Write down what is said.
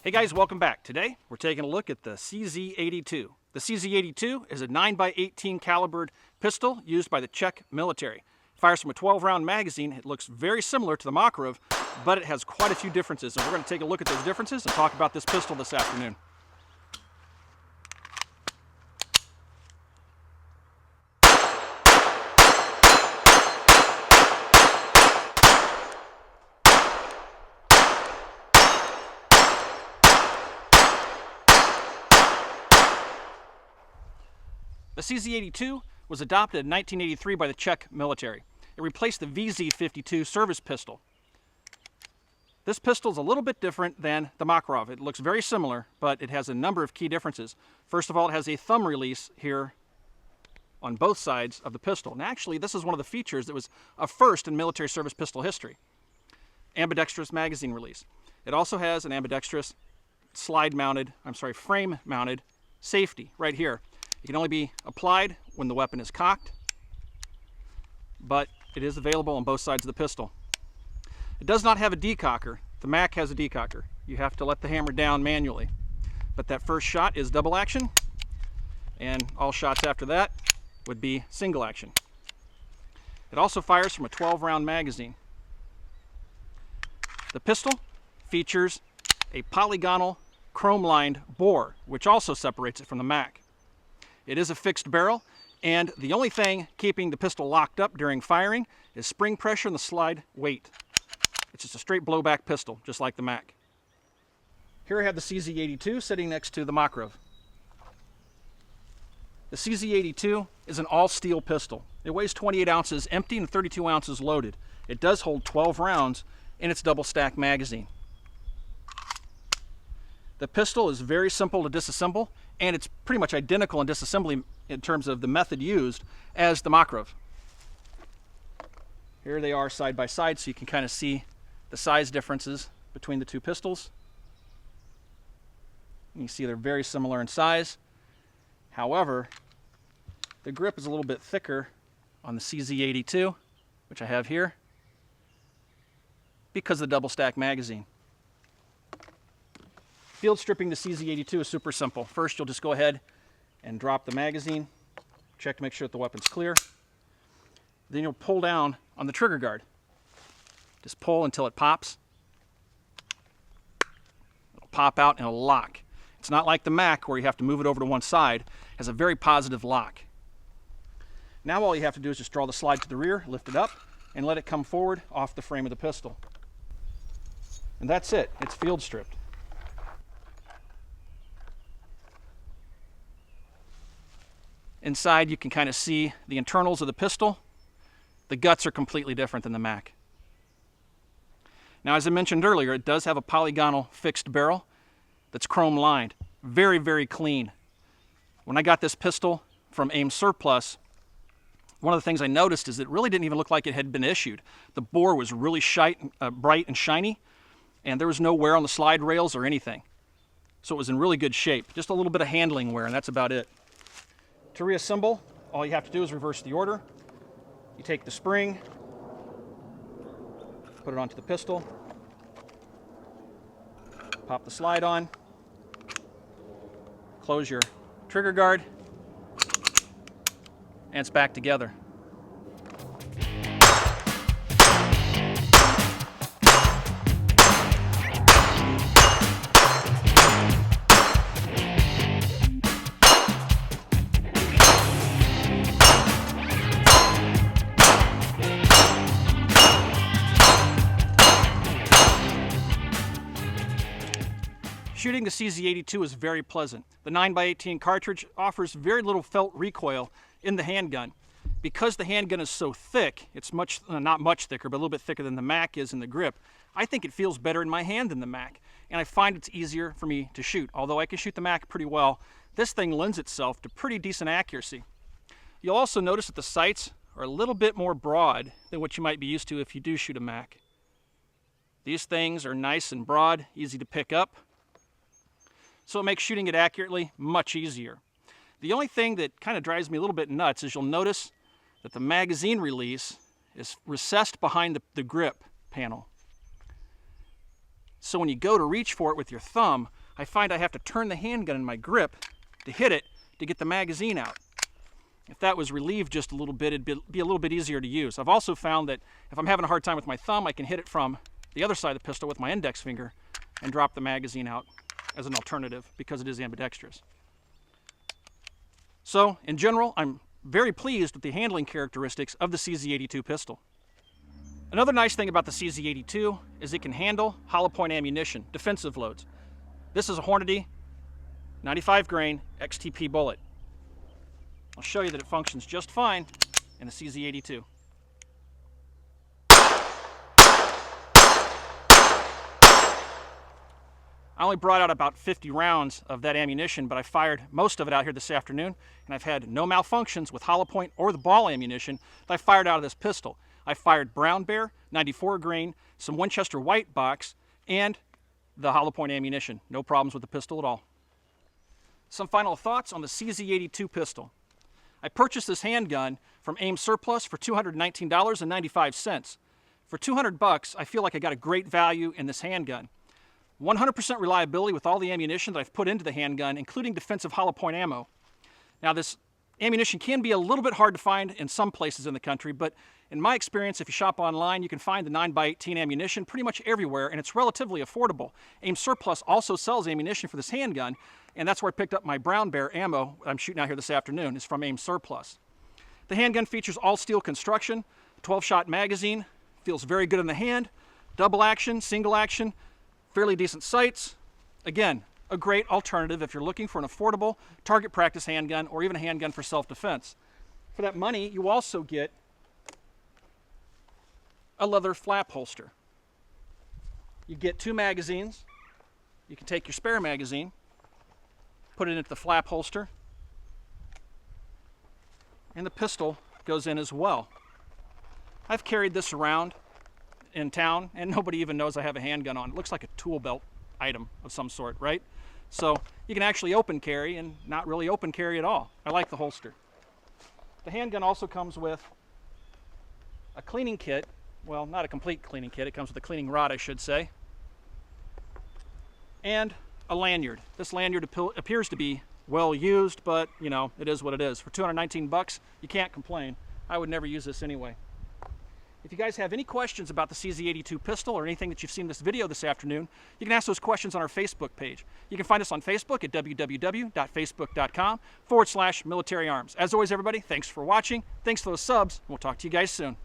Hey guys, welcome back. Today we're taking a look at the CZ-82. The CZ-82 is a 9x18 calibered pistol used by the Czech military. It fires from a 12-round magazine. It looks very similar to the Makarov, but it has quite a few differences, and we're going to take a look at those differences and talk about this pistol this afternoon. The CZ-82 was adopted in 1983 by the Czech military. It replaced the VZ-52 service pistol. This pistol is a little bit different than the Makarov. It looks very similar, but it has a number of key differences. First of all, it has a thumb release here on both sides of the pistol. And actually, this is one of the features that was a first in military service pistol history. Ambidextrous magazine release. It also has an ambidextrous frame-mounted safety right here. It can only be applied when the weapon is cocked, but it is available on both sides of the pistol. It does not have a decocker. The Mac has a decocker. You have to let the hammer down manually. But that first shot is double action, and all shots after that would be single action. It also fires from a 12-round magazine. The pistol features a polygonal chrome-lined bore, which also separates it from the Mac. It is a fixed barrel, and the only thing keeping the pistol locked up during firing is spring pressure and the slide weight. It's just a straight blowback pistol, just like the Mac. Here I have the CZ-82 sitting next to the Makarov. The CZ-82 is an all-steel pistol. It weighs 28 ounces empty and 32 ounces loaded. It does hold 12 rounds in its double-stack magazine. The pistol is very simple to disassemble, and it's pretty much identical in disassembly in terms of the method used as the Makarov. Here they are side by side, so you can kind of see the size differences between the two pistols. You see they're very similar in size. However, the grip is a little bit thicker on the CZ-82, which I have here, because of the double stack magazine. Field stripping the CZ-82 is super simple. First, you'll just go ahead and drop the magazine, check to make sure that the weapon's clear. Then you'll pull down on the trigger guard. Just pull until it pops. It'll pop out and it'll lock. It's not like the Mac where you have to move it over to one side. It has a very positive lock. Now all you have to do is just draw the slide to the rear, lift it up, and let it come forward off the frame of the pistol. And that's it. It's field stripped. Inside you can kind of see the internals of the pistol. The guts are completely different than the Mac. Now, as I mentioned earlier, it does have a polygonal fixed barrel that's chrome lined. Very, very clean. When I got this pistol from AEM Surplus, one of the things I noticed is it really didn't even look like it had been issued. The bore was really bright and shiny, and there was no wear on the slide rails or anything. So it was in really good shape. Just a little bit of handling wear, and that's about it. To reassemble, all you have to do is reverse the order. You take the spring, put it onto the pistol, pop the slide on, close your trigger guard, and it's back together. Shooting the CZ-82 is very pleasant. The 9x18 cartridge offers very little felt recoil in the handgun. Because the handgun is so thick, it's not much thicker, but a little bit thicker than the Mac is in the grip, I think it feels better in my hand than the Mac, and I find it's easier for me to shoot. Although I can shoot the Mac pretty well, this thing lends itself to pretty decent accuracy. You'll also notice that the sights are a little bit more broad than what you might be used to if you do shoot a Mac. These things are nice and broad, easy to pick up, so it makes shooting it accurately much easier. The only thing that kind of drives me a little bit nuts is you'll notice that the magazine release is recessed behind the grip panel. So when you go to reach for it with your thumb, I find I have to turn the handgun in my grip to hit it to get the magazine out. If that was relieved just a little bit, it'd be a little bit easier to use. I've also found that if I'm having a hard time with my thumb, I can hit it from the other side of the pistol with my index finger and drop the magazine out as an alternative because it is ambidextrous. So, in general, I'm very pleased with the handling characteristics of the CZ-82 pistol. Another nice thing about the CZ-82 is it can handle hollow point ammunition, defensive loads. This is a Hornady 95 grain XTP bullet. I'll show you that it functions just fine in the CZ-82. I only brought out about 50 rounds of that ammunition, but I fired most of it out here this afternoon, and I've had no malfunctions with hollow point or the ball ammunition that I fired out of this pistol. I fired Brown Bear, 94 grain, some Winchester white box, and the hollow point ammunition. No problems with the pistol at all. Some final thoughts on the CZ-82 pistol. I purchased this handgun from AEM Surplus for $219.95. For $200, I feel like I got a great value in this handgun. 100% reliability with all the ammunition that I've put into the handgun, including defensive hollow point ammo. Now, this ammunition can be a little bit hard to find in some places in the country, but in my experience, if you shop online, you can find the 9x18 ammunition pretty much everywhere, and it's relatively affordable. AEM Surplus also sells ammunition for this handgun, and that's where I picked up my Brown Bear ammo I'm shooting out here this afternoon, is from AEM Surplus. The handgun features all steel construction, 12-shot magazine, feels very good in the hand, double action, single action, fairly decent sights. Again, a great alternative if you're looking for an affordable target practice handgun or even a handgun for self-defense. For that money, you also get a leather flap holster. You get 2 magazines. You can take your spare magazine, put it into the flap holster, and the pistol goes in as well. I've carried this around in town and nobody even knows I have a handgun on. It looks like a tool belt item of some sort, right? So you can actually open carry and not really open carry at all. I like the holster. The handgun also comes with a cleaning kit. Well, not a complete cleaning kit. It comes with a cleaning rod, I should say. And a lanyard. This lanyard appears to be well used, but you know, it is what it is. For $219, you can't complain. I would never use this anyway. If you guys have any questions about the CZ-82 pistol or anything that you've seen in this video this afternoon, you can ask those questions on our Facebook page. You can find us on Facebook at www.facebook.com/militaryarms. As always, everybody, thanks for watching. Thanks for those subs. We'll talk to you guys soon.